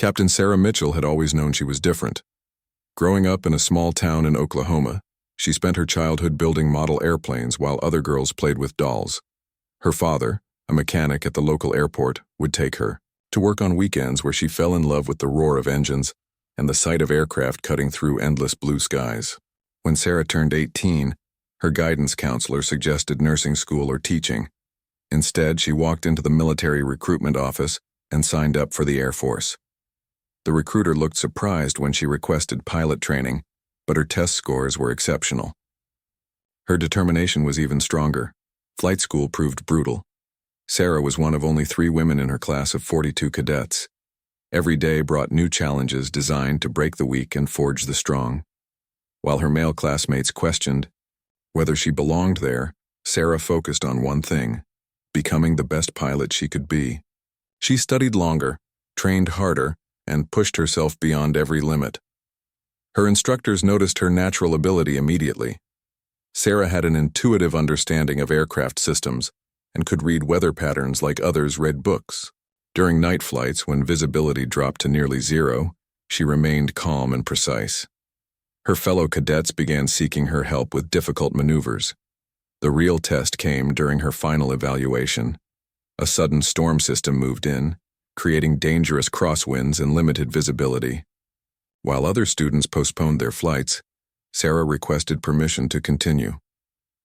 Captain Sarah Mitchell had always known she was different. Growing up in a small town in Oklahoma, she spent her childhood building model airplanes while other girls played with dolls. Her father, a mechanic at the local airport, would take her to work on weekends where she fell in love with the roar of engines and the sight of aircraft cutting through endless blue skies. When Sarah turned 18, her guidance counselor suggested nursing school or teaching. Instead, she walked into the military recruitment office and signed up for the Air Force. The recruiter looked surprised when she requested pilot training, but her test scores were exceptional. Her determination was even stronger. Flight school proved brutal. Sarah was one of only 3 women in her class of 42 cadets. Every day brought new challenges designed to break the weak and forge the strong. While her male classmates questioned whether she belonged there, Sarah focused on one thing: becoming the best pilot she could be. She studied longer, trained harder, and pushed herself beyond every limit. Her instructors noticed her natural ability immediately. Sarah had an intuitive understanding of aircraft systems and could read weather patterns like others read books. During night flights, when visibility dropped to nearly zero, she remained calm and precise. Her fellow cadets began seeking her help with difficult maneuvers. The real test came during her final evaluation. A sudden storm system moved in, creating dangerous crosswinds and limited visibility. While other students postponed their flights, Sarah requested permission to continue.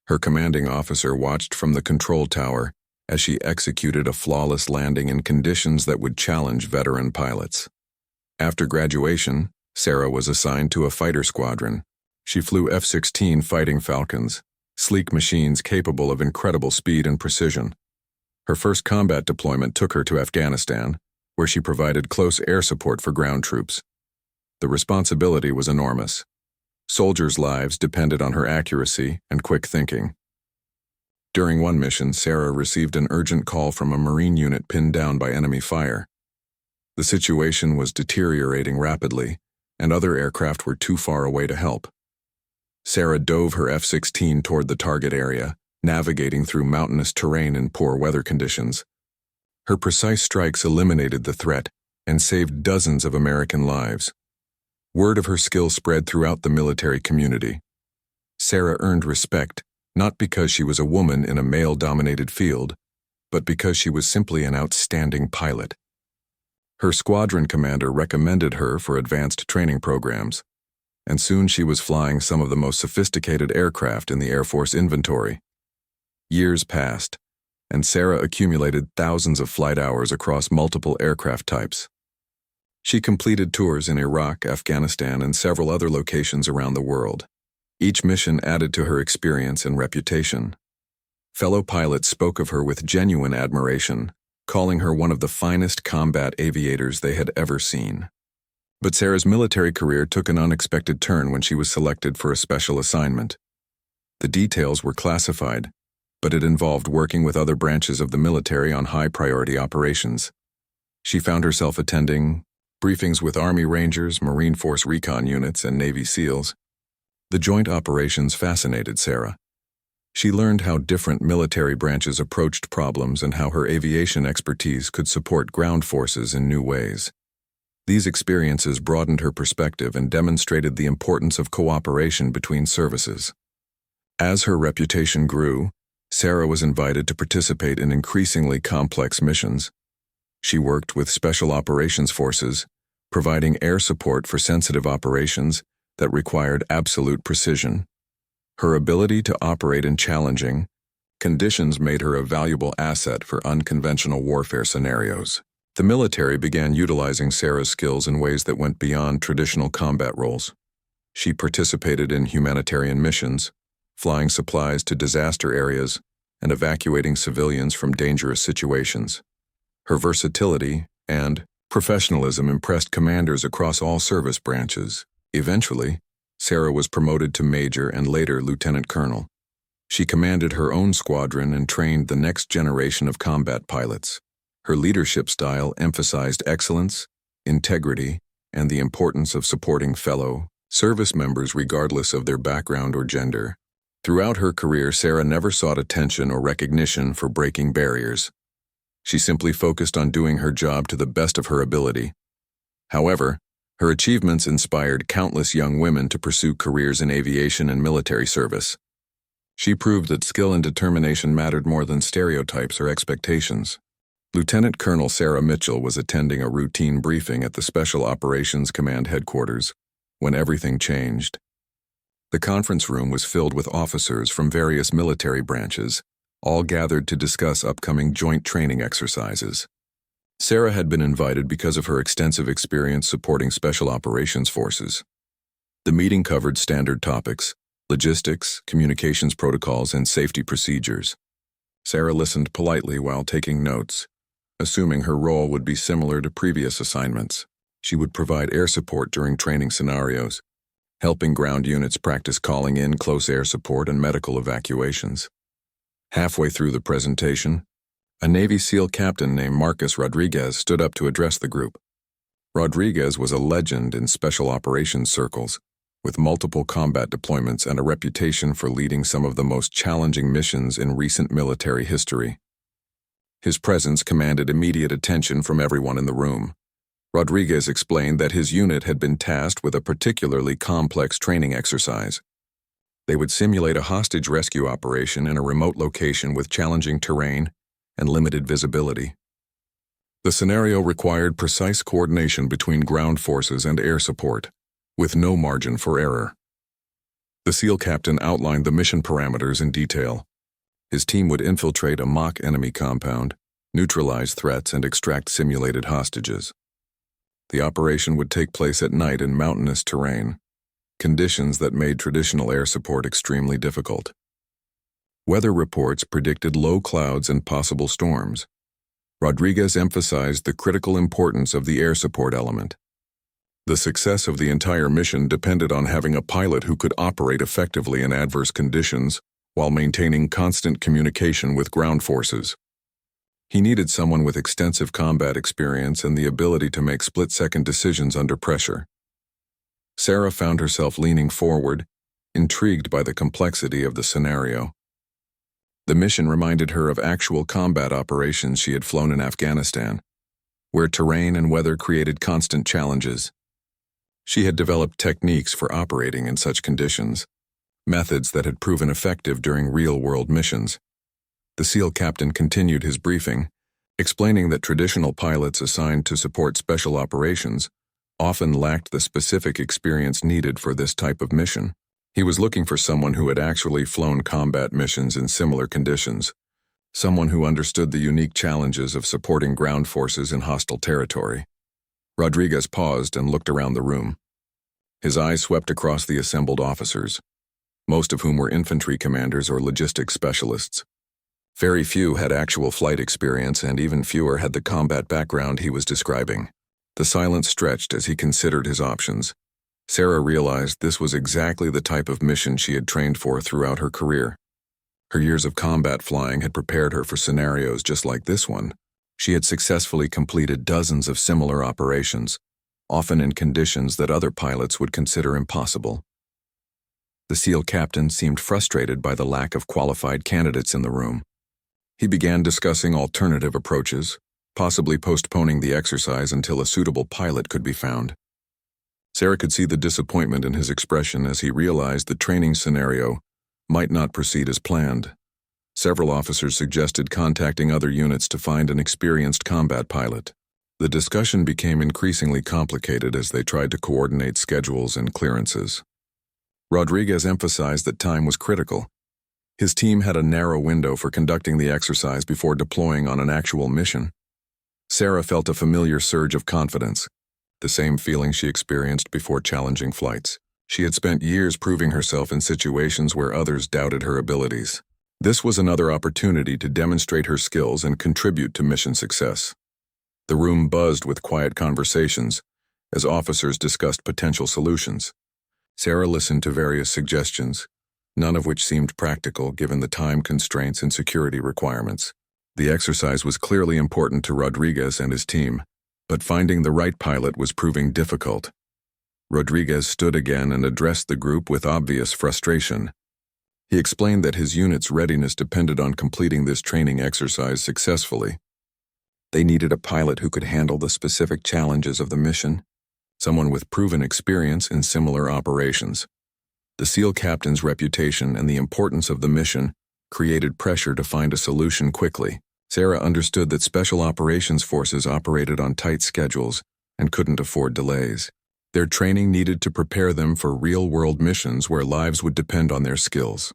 Her commanding officer watched from the control tower as she executed a flawless landing in conditions that would challenge veteran pilots. After graduation, Sarah was assigned to a fighter squadron. She flew F-16 Fighting Falcons, sleek machines capable of incredible speed and precision. Her first combat deployment took her to Afghanistan, where she provided close air support for ground troops. The responsibility was enormous. Soldiers' lives depended on her accuracy and quick thinking. During one mission, Sarah received an urgent call from a Marine unit pinned down by enemy fire. The situation was deteriorating rapidly, and other aircraft were too far away to help. Sarah dove her F-16 toward the target area, navigating through mountainous terrain in poor weather conditions. Her precise strikes eliminated the threat and saved dozens of American lives. Word of her skill spread throughout the military community. Sarah earned respect, not because she was a woman in a male-dominated field, but because she was simply an outstanding pilot. Her squadron commander recommended her for advanced training programs, and soon she was flying some of the most sophisticated aircraft in the Air Force inventory. Years passed, and Sarah accumulated thousands of flight hours across multiple aircraft types. She completed tours in Iraq, Afghanistan, and several other locations around the world. Each mission added to her experience and reputation. Fellow pilots spoke of her with genuine admiration, calling her one of the finest combat aviators they had ever seen. But Sarah's military career took an unexpected turn when she was selected for a special assignment. The details were classified, but it involved working with other branches of the military on high-priority operations. She found herself attending briefings with Army Rangers, Marine Force recon units, and Navy SEALs. The joint operations fascinated Sarah. She learned how different military branches approached problems and how her aviation expertise could support ground forces in new ways. These experiences broadened her perspective and demonstrated the importance of cooperation between services. As her reputation grew, Sarah was invited to participate in increasingly complex missions. She worked with Special Operations Forces, providing air support for sensitive operations that required absolute precision. Her ability to operate in challenging conditions made her a valuable asset for unconventional warfare scenarios. The military began utilizing Sarah's skills in ways that went beyond traditional combat roles. She participated in humanitarian missions, flying supplies to disaster areas and evacuating civilians from dangerous situations. Her versatility and professionalism impressed commanders across all service branches. Eventually, Sarah was promoted to major and later lieutenant colonel. She commanded her own squadron and trained the next generation of combat pilots. Her leadership style emphasized excellence, integrity, and the importance of supporting fellow service members regardless of their background or gender. Throughout her career, Sarah never sought attention or recognition for breaking barriers. She simply focused on doing her job to the best of her ability. However, her achievements inspired countless young women to pursue careers in aviation and military service. She proved that skill and determination mattered more than stereotypes or expectations. Lieutenant Colonel Sarah Mitchell was attending a routine briefing at the Special Operations Command headquarters when everything changed. The conference room was filled with officers from various military branches, all gathered to discuss upcoming joint training exercises. Sarah had been invited because of her extensive experience supporting special operations forces. The meeting covered standard topics, logistics, communications protocols, and safety procedures. Sarah listened politely while taking notes, assuming her role would be similar to previous assignments. She would provide air support during training scenarios, helping ground units practice calling in close air support and medical evacuations. Halfway through the presentation, a Navy SEAL captain named Marcus Rodriguez stood up to address the group. Rodriguez was a legend in special operations circles, with multiple combat deployments and a reputation for leading some of the most challenging missions in recent military history. His presence commanded immediate attention from everyone in the room. Rodriguez explained that his unit had been tasked with a particularly complex training exercise. They would simulate a hostage rescue operation in a remote location with challenging terrain and limited visibility. The scenario required precise coordination between ground forces and air support, with no margin for error. The SEAL captain outlined the mission parameters in detail. His team would infiltrate a mock enemy compound, neutralize threats, and extract simulated hostages. The operation would take place at night in mountainous terrain, conditions that made traditional air support extremely difficult. Weather reports predicted low clouds and possible storms. Rodriguez emphasized the critical importance of the air support element. The success of the entire mission depended on having a pilot who could operate effectively in adverse conditions while maintaining constant communication with ground forces. He needed someone with extensive combat experience and the ability to make split-second decisions under pressure. Sarah found herself leaning forward, intrigued by the complexity of the scenario. The mission reminded her of actual combat operations she had flown in Afghanistan, where terrain and weather created constant challenges. She had developed techniques for operating in such conditions, methods that had proven effective during real-world missions. The SEAL captain continued his briefing, explaining that traditional pilots assigned to support special operations often lacked the specific experience needed for this type of mission. He was looking for someone who had actually flown combat missions in similar conditions, someone who understood the unique challenges of supporting ground forces in hostile territory. Rodriguez paused and looked around the room. His eyes swept across the assembled officers, most of whom were infantry commanders or logistics specialists. Very few had actual flight experience, and even fewer had the combat background he was describing. The silence stretched as he considered his options. Sarah realized this was exactly the type of mission she had trained for throughout her career. Her years of combat flying had prepared her for scenarios just like this one. She had successfully completed dozens of similar operations, often in conditions that other pilots would consider impossible. The SEAL captain seemed frustrated by the lack of qualified candidates in the room. He began discussing alternative approaches, possibly postponing the exercise until a suitable pilot could be found. Sarah could see the disappointment in his expression as he realized the training scenario might not proceed as planned. Several officers suggested contacting other units to find an experienced combat pilot. The discussion became increasingly complicated as they tried to coordinate schedules and clearances. Rodriguez emphasized that time was critical. His team had a narrow window for conducting the exercise before deploying on an actual mission. Sarah felt a familiar surge of confidence, the same feeling she experienced before challenging flights. She had spent years proving herself in situations where others doubted her abilities. This was another opportunity to demonstrate her skills and contribute to mission success. The room buzzed with quiet conversations as officers discussed potential solutions. Sarah listened to various suggestions, none of which seemed practical given the time constraints and security requirements. The exercise was clearly important to Rodriguez and his team, but finding the right pilot was proving difficult. Rodriguez stood again and addressed the group with obvious frustration. He explained that his unit's readiness depended on completing this training exercise successfully. They needed a pilot who could handle the specific challenges of the mission someone with proven experience in similar operations. The SEAL captain's reputation and the importance of the mission created pressure to find a solution quickly. Sarah understood that special operations forces operated on tight schedules and couldn't afford delays. Their training needed to prepare them for real-world missions where lives would depend on their skills.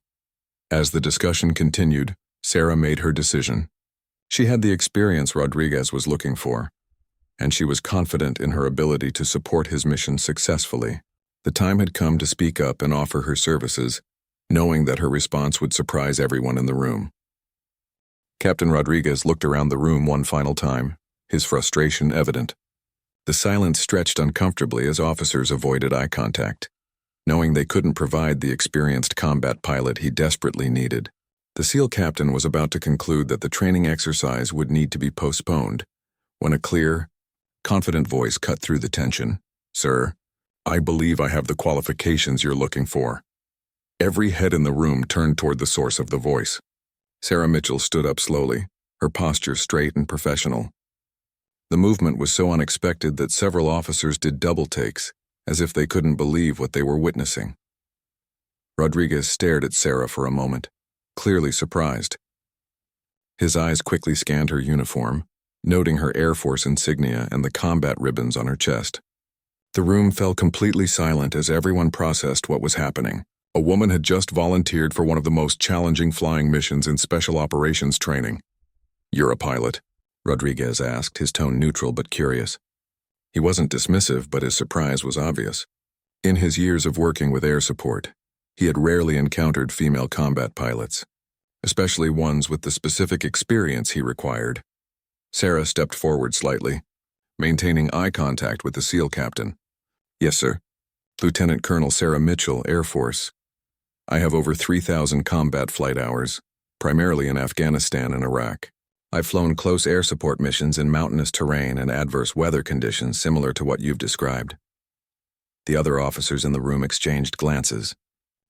As the discussion continued, Sarah made her decision. She had the experience Rodriguez was looking for, and she was confident in her ability to support his mission successfully. The time had come to speak up and offer her services, knowing that her response would surprise everyone in the room. Captain Rodriguez looked around the room one final time, his frustration evident. The silence stretched uncomfortably as officers avoided eye contact, knowing they couldn't provide the experienced combat pilot he desperately needed. The SEAL captain was about to conclude that the training exercise would need to be postponed, when a clear, confident voice cut through the tension. "Sir, I believe I have the qualifications you're looking for." Every head in the room turned toward the source of the voice. Sarah Mitchell stood up slowly, her posture straight and professional. The movement was so unexpected that several officers did double takes, as if they couldn't believe what they were witnessing. Rodriguez stared at Sarah for a moment, clearly surprised. His eyes quickly scanned her uniform, noting her Air Force insignia and the combat ribbons on her chest. The room fell completely silent as everyone processed what was happening. A woman had just volunteered for one of the most challenging flying missions in special operations training. "You're a pilot?" Rodriguez asked, his tone neutral but curious. He wasn't dismissive, but his surprise was obvious. In his years of working with air support, he had rarely encountered female combat pilots, especially ones with the specific experience he required. Sarah stepped forward slightly, maintaining eye contact with the SEAL captain. "Yes, sir. Lieutenant Colonel Sarah Mitchell, Air Force. I have over 3,000 combat flight hours, primarily in Afghanistan and Iraq. I've flown close air support missions in mountainous terrain and adverse weather conditions similar to what you've described." The other officers in the room exchanged glances,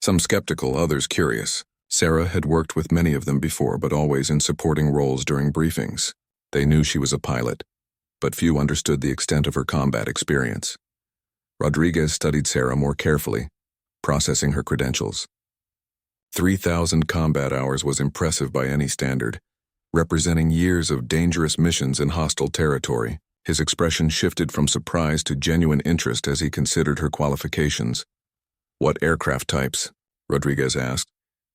some skeptical, others curious. Sarah had worked with many of them before, but always in supporting roles during briefings. They knew she was a pilot, but few understood the extent of her combat experience. Rodriguez studied Sarah more carefully, processing her credentials. 3,000 combat hours was impressive by any standard, representing years of dangerous missions in hostile territory. His expression shifted from surprise to genuine interest as he considered her qualifications. "What aircraft types?" Rodriguez asked,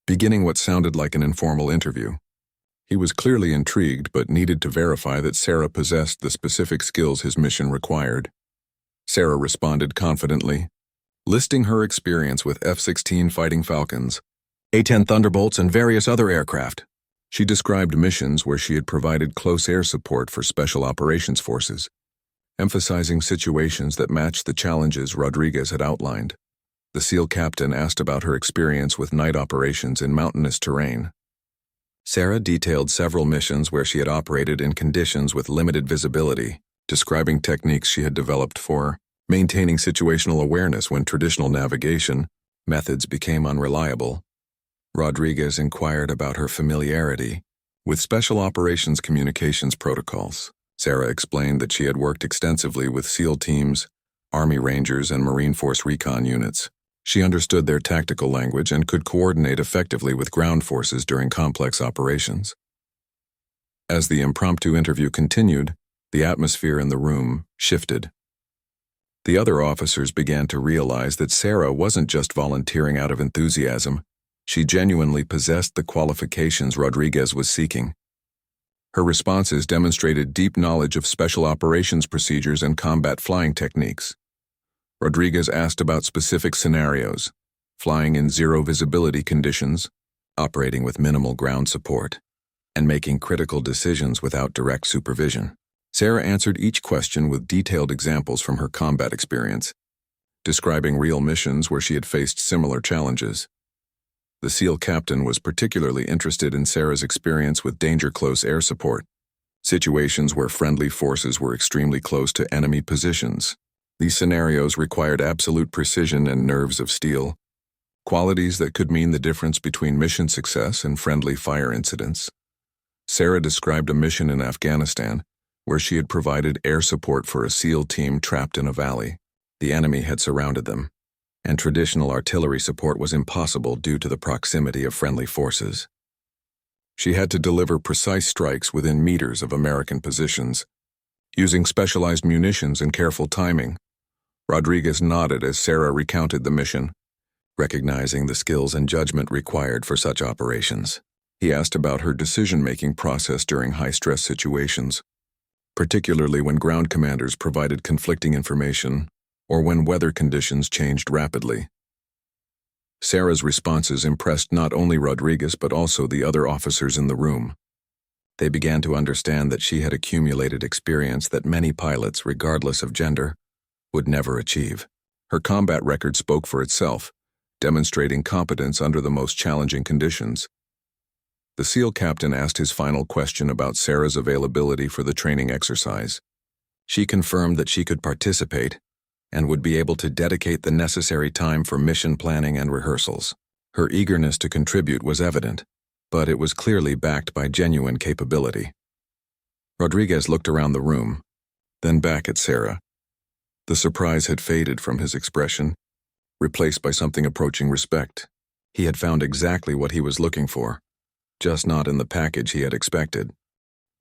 beginning what sounded like an informal interview. He was clearly intrigued but needed to verify that Sarah possessed the specific skills his mission required. Sarah responded confidently, listing her experience with F-16 Fighting Falcons, A-10 Thunderbolts, and various other aircraft. She described missions where she had provided close air support for special operations forces, emphasizing situations that matched the challenges Rodriguez had outlined. The SEAL captain asked about her experience with night operations in mountainous terrain. Sarah detailed several missions where she had operated in conditions with limited visibility, describing techniques she had developed for maintaining situational awareness when traditional navigation methods became unreliable. Rodriguez inquired about her familiarity with special operations communications protocols. Sarah explained that she had worked extensively with SEAL teams, Army Rangers, and Marine Force recon units. She understood their tactical language and could coordinate effectively with ground forces during complex operations. As the impromptu interview continued, the atmosphere in the room shifted. The other officers began to realize that Sarah wasn't just volunteering out of enthusiasm. She genuinely possessed the qualifications Rodriguez was seeking. Her responses demonstrated deep knowledge of special operations procedures and combat flying techniques. Rodriguez asked about specific scenarios, flying in zero visibility conditions, operating with minimal ground support, and making critical decisions without direct supervision. Sarah answered each question with detailed examples from her combat experience, describing real missions where she had faced similar challenges. The SEAL captain was particularly interested in Sarah's experience with danger-close air support, situations where friendly forces were extremely close to enemy positions. These scenarios required absolute precision and nerves of steel, qualities that could mean the difference between mission success and friendly fire incidents. Sarah described a mission in Afghanistan where she had provided air support for a SEAL team trapped in a valley. The enemy had surrounded them, and traditional artillery support was impossible due to the proximity of friendly forces. She had to deliver precise strikes within meters of American positions, using specialized munitions and careful timing. Rodriguez nodded as Sarah recounted the mission, recognizing the skills and judgment required for such operations. He asked about her decision-making process during high-stress situations, particularly when ground commanders provided conflicting information or when weather conditions changed rapidly. Sarah's responses impressed not only Rodriguez but also the other officers in the room. They began to understand that she had accumulated experience that many pilots, regardless of gender, would never achieve. Her combat record spoke for itself, demonstrating competence under the most challenging conditions. The SEAL captain asked his final question about Sarah's availability for the training exercise. She confirmed that she could participate and would be able to dedicate the necessary time for mission planning and rehearsals. Her eagerness to contribute was evident, but it was clearly backed by genuine capability. Rodriguez looked around the room, then back at Sarah. The surprise had faded from his expression, replaced by something approaching respect. He had found exactly what he was looking for, just not in the package he had expected.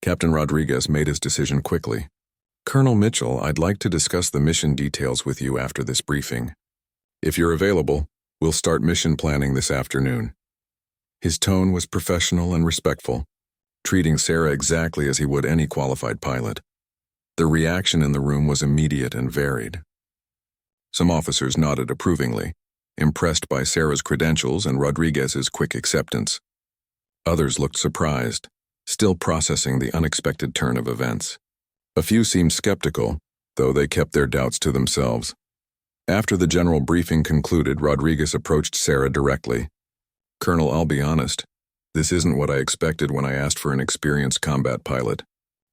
Captain Rodriguez made his decision quickly. "Colonel Mitchell, I'd like to discuss the mission details with you after this briefing. If you're available, we'll start mission planning this afternoon." His tone was professional and respectful, treating Sarah exactly as he would any qualified pilot. The reaction in the room was immediate and varied. Some officers nodded approvingly, impressed by Sarah's credentials and Rodriguez's quick acceptance. Others looked surprised, still processing the unexpected turn of events. A few seemed skeptical, though they kept their doubts to themselves. After the general briefing concluded, Rodriguez approached Sarah directly. "Colonel, I'll be honest. This isn't what I expected when I asked for an experienced combat pilot,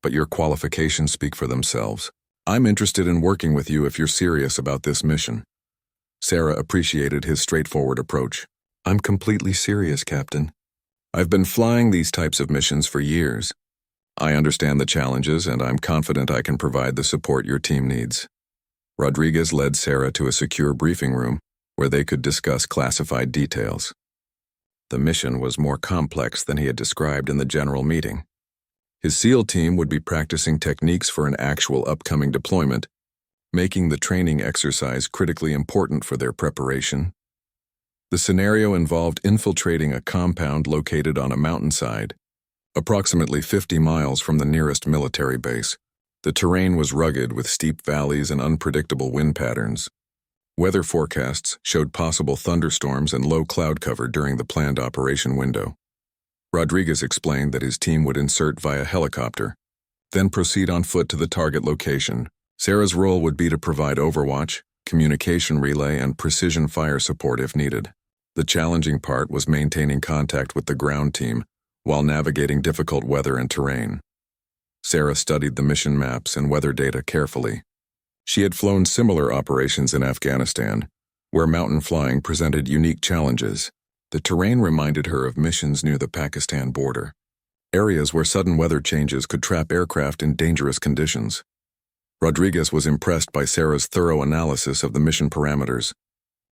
but your qualifications speak for themselves. I'm interested in working with you if you're serious about this mission." Sarah appreciated his straightforward approach. "I'm completely serious, Captain. I've been flying these types of missions for years. I understand the challenges, and I'm confident I can provide the support your team needs." Rodriguez led Sarah to a secure briefing room where they could discuss classified details. The mission was more complex than he had described in the general meeting. His SEAL team would be practicing techniques for an actual upcoming deployment, making the training exercise critically important for their preparation. The scenario involved infiltrating a compound located on a mountainside, approximately 50 miles from the nearest military base. The terrain was rugged with steep valleys and unpredictable wind patterns. Weather forecasts showed possible thunderstorms and low cloud cover during the planned operation window. Rodriguez explained that his team would insert via helicopter, then proceed on foot to the target location. Sarah's role would be to provide overwatch, communication relay, and precision fire support if needed. The challenging part was maintaining contact with the ground team while navigating difficult weather and terrain. Sarah studied the mission maps and weather data carefully. She had flown similar operations in Afghanistan, where mountain flying presented unique challenges. The terrain reminded her of missions near the Pakistan border, areas where sudden weather changes could trap aircraft in dangerous conditions. Rodriguez was impressed by Sarah's thorough analysis of the mission parameters.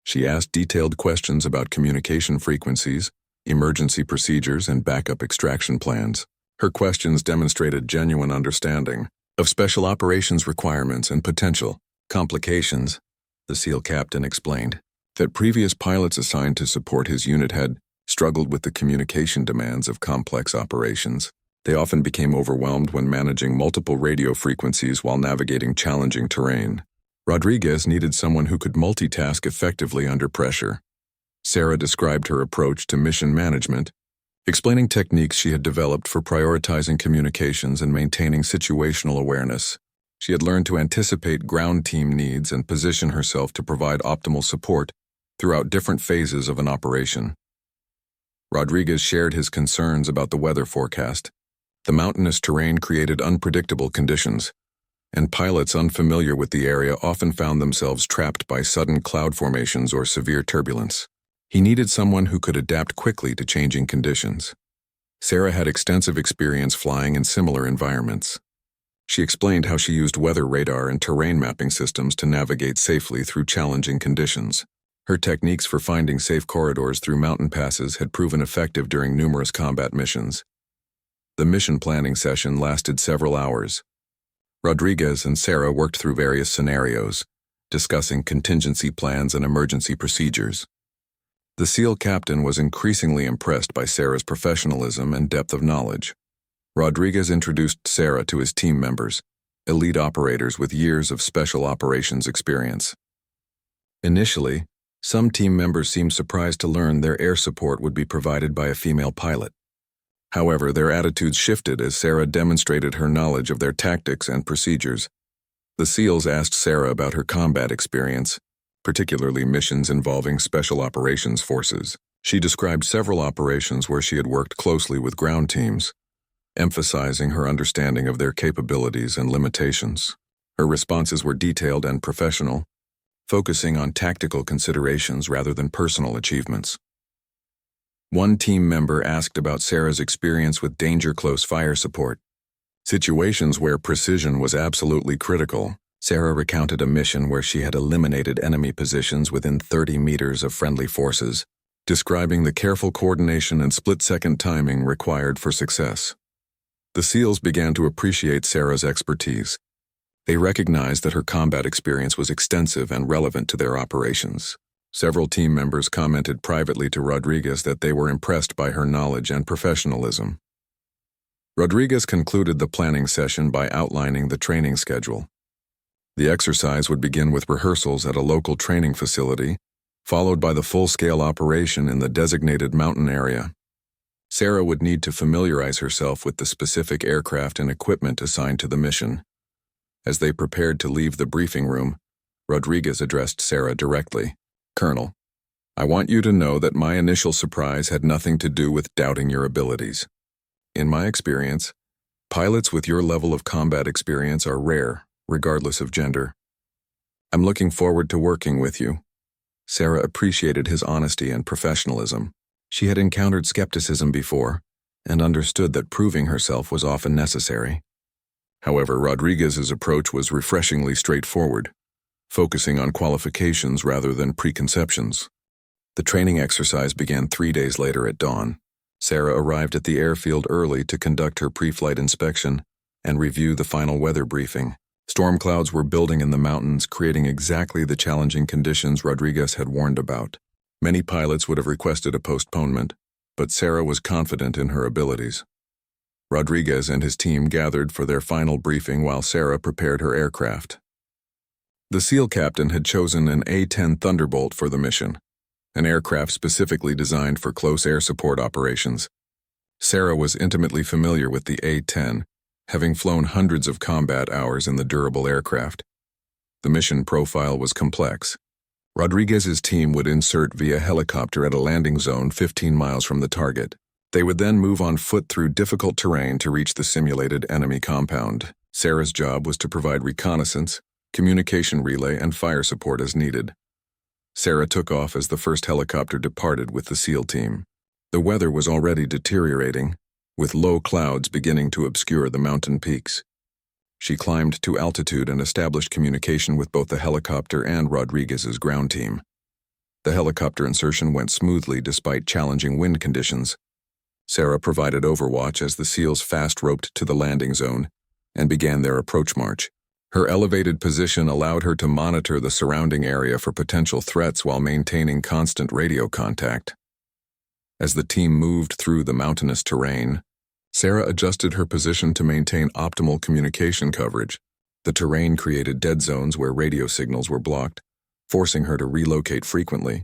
She asked detailed questions about communication frequencies, emergency procedures, and backup extraction plans. Her questions demonstrated genuine understanding of special operations requirements and potential complications. The SEAL captain explained that previous pilots assigned to support his unit had struggled with the communication demands of complex operations. They often became overwhelmed when managing multiple radio frequencies while navigating challenging terrain. Rodriguez needed someone who could multitask effectively under pressure. Sarah described her approach to mission management, explaining techniques she had developed for prioritizing communications and maintaining situational awareness. She had learned to anticipate ground team needs and position herself to provide optimal support throughout different phases of an operation. Rodriguez shared his concerns about the weather forecast. The mountainous terrain created unpredictable conditions, and pilots unfamiliar with the area often found themselves trapped by sudden cloud formations or severe turbulence. He needed someone who could adapt quickly to changing conditions. Sarah had extensive experience flying in similar environments. She explained how she used weather radar and terrain mapping systems to navigate safely through challenging conditions. Her techniques for finding safe corridors through mountain passes had proven effective during numerous combat missions. The mission planning session lasted several hours. Rodriguez and Sarah worked through various scenarios, discussing contingency plans and emergency procedures. The SEAL captain was increasingly impressed by Sarah's professionalism and depth of knowledge. Rodriguez introduced Sarah to his team members, elite operators with years of special operations experience. Initially, some team members seemed surprised to learn their air support would be provided by a female pilot. However, their attitudes shifted as Sarah demonstrated her knowledge of their tactics and procedures. The SEALs asked Sarah about her combat experience, particularly missions involving special operations forces. She described several operations where she had worked closely with ground teams, emphasizing her understanding of their capabilities and limitations. Her responses were detailed and professional, focusing on tactical considerations rather than personal achievements. One team member asked about Sarah's experience with danger close fire support. Situations where precision was absolutely critical. Sarah recounted a mission where she had eliminated enemy positions within 30 meters of friendly forces, describing the careful coordination and split-second timing required for success. The SEALs began to appreciate Sarah's expertise. They recognized that her combat experience was extensive and relevant to their operations. Several team members commented privately to Rodriguez that they were impressed by her knowledge and professionalism. Rodriguez concluded the planning session by outlining the training schedule. The exercise would begin with rehearsals at a local training facility, followed by the full-scale operation in the designated mountain area. Sarah would need to familiarize herself with the specific aircraft and equipment assigned to the mission. As they prepared to leave the briefing room, Rodriguez addressed Sarah directly. "Colonel, I want you to know that my initial surprise had nothing to do with doubting your abilities. In my experience, pilots with your level of combat experience are rare, regardless of gender. I'm looking forward to working with you." Sarah appreciated his honesty and professionalism. She had encountered skepticism before and understood that proving herself was often necessary. However, Rodriguez's approach was refreshingly straightforward, focusing on qualifications rather than preconceptions. The training exercise began 3 days later at dawn. Sarah arrived at the airfield early to conduct her pre-flight inspection and review the final weather briefing. Storm clouds were building in the mountains, creating exactly the challenging conditions Rodriguez had warned about. Many pilots would have requested a postponement, but Sarah was confident in her abilities. Rodriguez and his team gathered for their final briefing while Sarah prepared her aircraft. The SEAL captain had chosen an A-10 Thunderbolt for the mission, an aircraft specifically designed for close air support operations. Sarah was intimately familiar with the A-10, having flown hundreds of combat hours in the durable aircraft. The mission profile was complex. Rodriguez's team would insert via helicopter at a landing zone 15 miles from the target. They would then move on foot through difficult terrain to reach the simulated enemy compound. Sarah's job was to provide reconnaissance, communication relay, and fire support as needed. Sarah took off as the first helicopter departed with the SEAL team. The weather was already deteriorating, with low clouds beginning to obscure the mountain peaks. She climbed to altitude and established communication with both the helicopter and Rodriguez's ground team. The helicopter insertion went smoothly despite challenging wind conditions. Sarah provided overwatch as the SEALs fast-roped to the landing zone and began their approach march. Her elevated position allowed her to monitor the surrounding area for potential threats while maintaining constant radio contact. As the team moved through the mountainous terrain, Sarah adjusted her position to maintain optimal communication coverage. The terrain created dead zones where radio signals were blocked, forcing her to relocate frequently.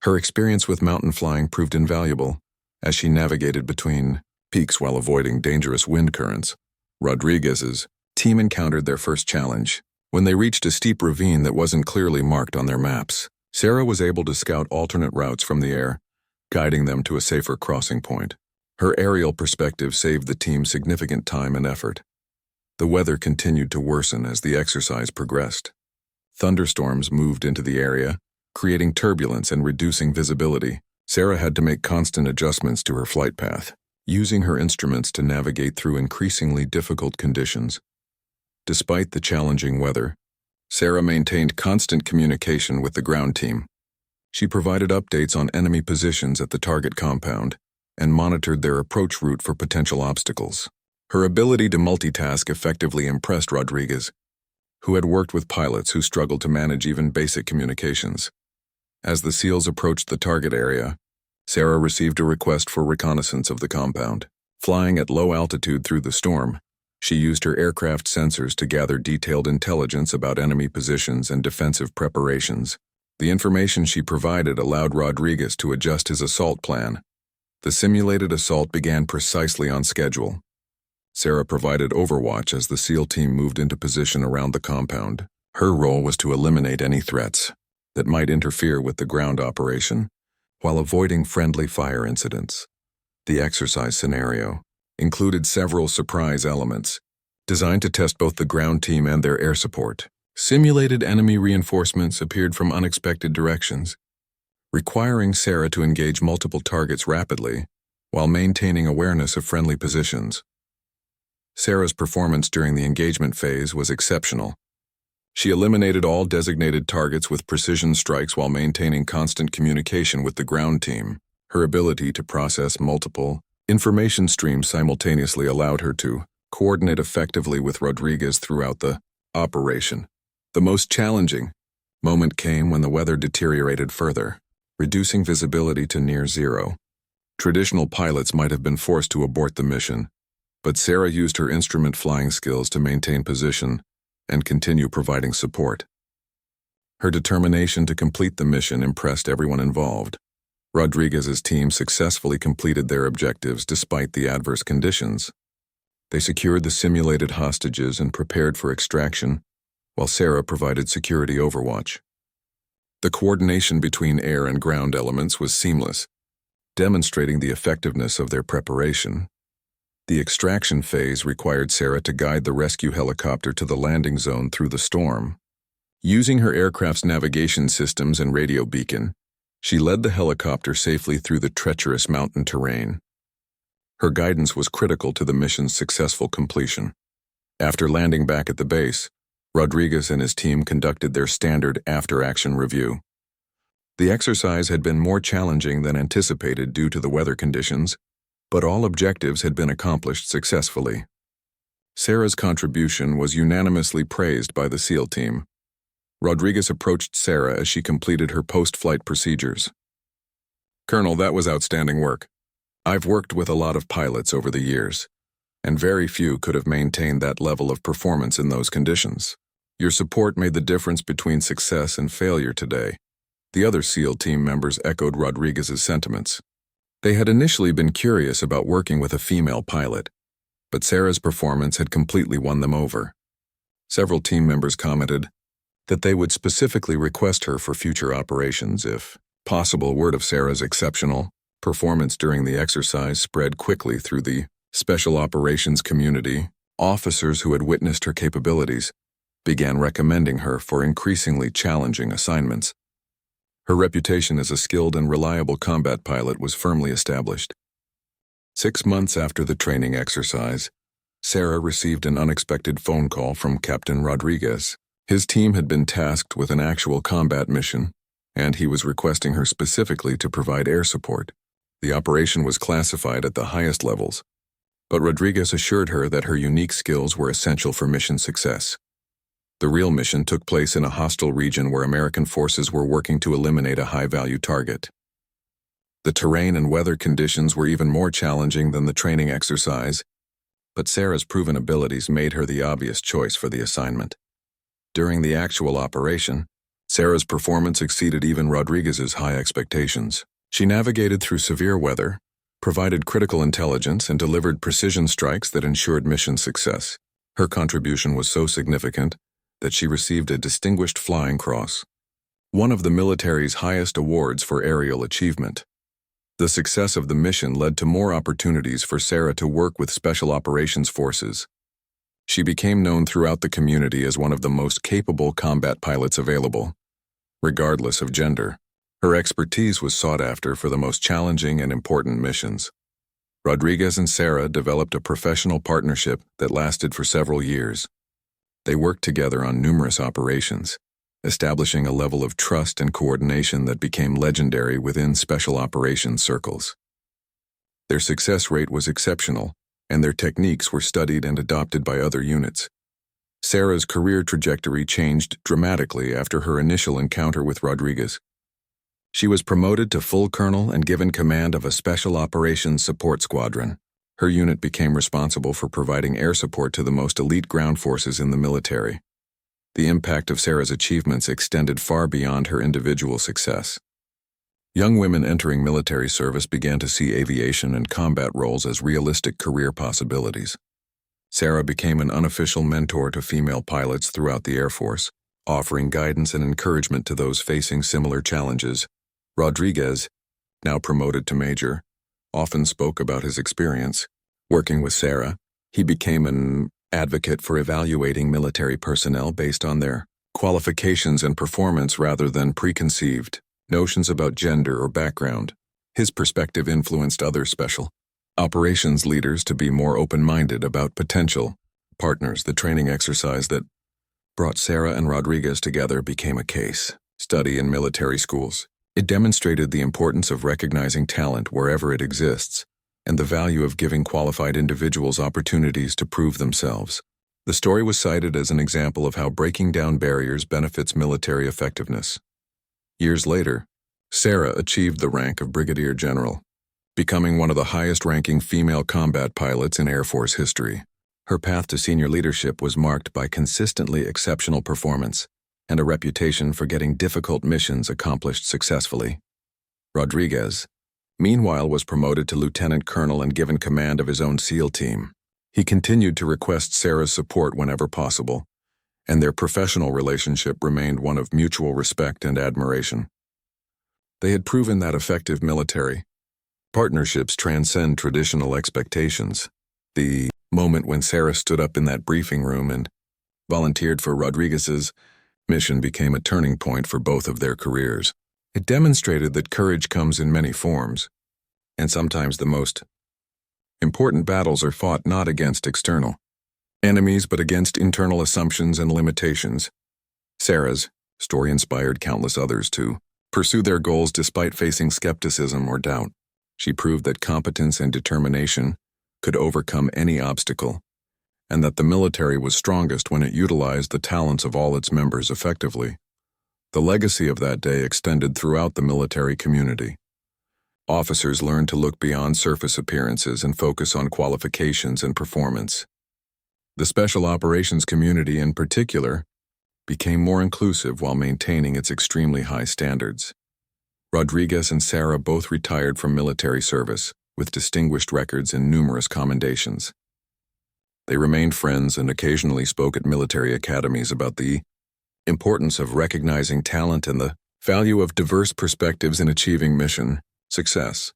Her experience with mountain flying proved invaluable, as she navigated between peaks while avoiding dangerous wind currents. Rodriguez's team encountered their first challenge when they reached a steep ravine that wasn't clearly marked on their maps. Sarah was able to scout alternate routes from the air, guiding them to a safer crossing point. Her aerial perspective saved the team significant time and effort. The weather continued to worsen as the exercise progressed. Thunderstorms moved into the area, creating turbulence and reducing visibility. Sarah had to make constant adjustments to her flight path, using her instruments to navigate through increasingly difficult conditions. Despite the challenging weather, Sarah maintained constant communication with the ground team. She provided updates on enemy positions at the target compound and monitored their approach route for potential obstacles. Her ability to multitask effectively impressed Rodriguez, who had worked with pilots who struggled to manage even basic communications. As the SEALs approached the target area, Sarah received a request for reconnaissance of the compound. Flying at low altitude through the storm, she used her aircraft sensors to gather detailed intelligence about enemy positions and defensive preparations. The information she provided allowed Rodriguez to adjust his assault plan. The simulated assault began precisely on schedule. Sarah provided overwatch as the SEAL team moved into position around the compound. Her role was to eliminate any threats that might interfere with the ground operation while avoiding friendly fire incidents. The exercise scenario included several surprise elements designed to test both the ground team and their air support. Simulated enemy reinforcements appeared from unexpected directions, requiring Sarah to engage multiple targets rapidly while maintaining awareness of friendly positions. Sarah's performance during the engagement phase was exceptional. She eliminated all designated targets with precision strikes while maintaining constant communication with the ground team. Her ability to process multiple information streams simultaneously allowed her to coordinate effectively with Rodriguez throughout the operation. The most challenging moment came when the weather deteriorated further, reducing visibility to near zero. Traditional pilots might have been forced to abort the mission, but Sarah used her instrument flying skills to maintain position and continue providing support. Her determination to complete the mission impressed everyone involved. Rodriguez's team successfully completed their objectives despite the adverse conditions. They secured the simulated hostages and prepared for extraction, while Sarah provided security overwatch. The coordination between air and ground elements was seamless, demonstrating the effectiveness of their preparation. The extraction phase required Sarah to guide the rescue helicopter to the landing zone through the storm. Using her aircraft's navigation systems and radio beacon, she led the helicopter safely through the treacherous mountain terrain. Her guidance was critical to the mission's successful completion. After landing back at the base, Rodriguez and his team conducted their standard after-action review. The exercise had been more challenging than anticipated due to the weather conditions, but all objectives had been accomplished successfully. Sarah's contribution was unanimously praised by the SEAL team. Rodriguez approached Sarah as she completed her post-flight procedures. "Colonel, that was outstanding work. I've worked with a lot of pilots over the years, and very few could have maintained that level of performance in those conditions. Your support made the difference between success and failure today." The other SEAL team members echoed Rodriguez's sentiments. They had initially been curious about working with a female pilot, but Sarah's performance had completely won them over. Several team members commented that they would specifically request her for future operations if possible. Word of Sarah's exceptional performance during the exercise spread quickly through the special operations community. Officers who had witnessed her capabilities began recommending her for increasingly challenging assignments. Her reputation as a skilled and reliable combat pilot was firmly established. 6 months after the training exercise, Sarah received an unexpected phone call from Captain Rodriguez. His team had been tasked with an actual combat mission, and he was requesting her specifically to provide air support. The operation was classified at the highest levels, but Rodriguez assured her that her unique skills were essential for mission success. The real mission took place in a hostile region where American forces were working to eliminate a high-value target. The terrain and weather conditions were even more challenging than the training exercise, but Sarah's proven abilities made her the obvious choice for the assignment. During the actual operation, Sarah's performance exceeded even Rodriguez's high expectations. She navigated through severe weather, provided critical intelligence, and delivered precision strikes that ensured mission success. Her contribution was so significant that she received a Distinguished Flying Cross, one of the military's highest awards for aerial achievement. The success of the mission led to more opportunities for Sarah to work with Special Operations Forces. She became known throughout the community as one of the most capable combat pilots available, regardless of gender. Her expertise was sought after for the most challenging and important missions. Rodriguez and Sarah developed a professional partnership that lasted for several years. They worked together on numerous operations, establishing a level of trust and coordination that became legendary within special operations circles. Their success rate was exceptional, and their techniques were studied and adopted by other units. Sarah's career trajectory changed dramatically after her initial encounter with Rodriguez. She was promoted to full colonel and given command of a special operations support squadron. Her unit became responsible for providing air support to the most elite ground forces in the military. The impact of Sarah's achievements extended far beyond her individual success. Young women entering military service began to see aviation and combat roles as realistic career possibilities. Sarah became an unofficial mentor to female pilots throughout the Air Force, offering guidance and encouragement to those facing similar challenges. Rodriguez, now promoted to major, often spoke about his experience. Working with Sarah, he became an advocate for evaluating military personnel based on their qualifications and performance rather than preconceived notions about gender or background. His perspective influenced other special operations leaders to be more open-minded about potential partners. The training exercise that brought Sarah and Rodriguez together became a case study in military schools. It demonstrated the importance of recognizing talent wherever it exists, and the value of giving qualified individuals opportunities to prove themselves. The story was cited as an example of how breaking down barriers benefits military effectiveness. Years later, Sarah achieved the rank of Brigadier General, becoming one of the highest-ranking female combat pilots in Air Force history. Her path to senior leadership was marked by consistently exceptional performance and a reputation for getting difficult missions accomplished successfully. Rodriguez, meanwhile, was promoted to lieutenant colonel and given command of his own SEAL team. He continued to request Sarah's support whenever possible, and their professional relationship remained one of mutual respect and admiration. They had proven that effective military partnerships transcend traditional expectations. The moment when Sarah stood up in that briefing room and volunteered for Rodriguez's mission became a turning point for both of their careers. It demonstrated that courage comes in many forms, and sometimes the most important battles are fought not against external enemies but against internal assumptions and limitations. Sarah's story inspired countless others to pursue their goals despite facing skepticism or doubt. She proved that competence and determination could overcome any obstacle, and that the military was strongest when it utilized the talents of all its members effectively. The legacy of that day extended throughout the military community. Officers learned to look beyond surface appearances and focus on qualifications and performance. The special operations community in particular became more inclusive while maintaining its extremely high standards. Rodriguez and Sarah both retired from military service, with distinguished records and numerous commendations. They remained friends and occasionally spoke at military academies about the importance of recognizing talent and the value of diverse perspectives in achieving mission success.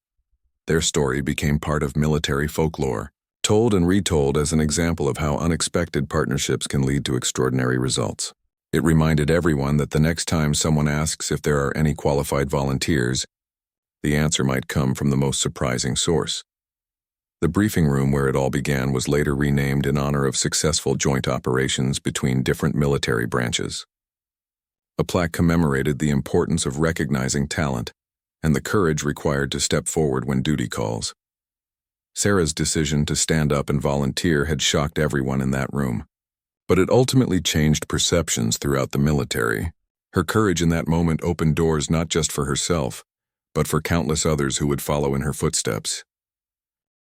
Their story became part of military folklore, told and retold as an example of how unexpected partnerships can lead to extraordinary results. It reminded everyone that the next time someone asks if there are any qualified volunteers, the answer might come from the most surprising source. The briefing room where it all began was later renamed in honor of successful joint operations between different military branches. A plaque commemorated the importance of recognizing talent and the courage required to step forward when duty calls. Sarah's decision to stand up and volunteer had shocked everyone in that room, but it ultimately changed perceptions throughout the military. Her courage in that moment opened doors not just for herself, but for countless others who would follow in her footsteps.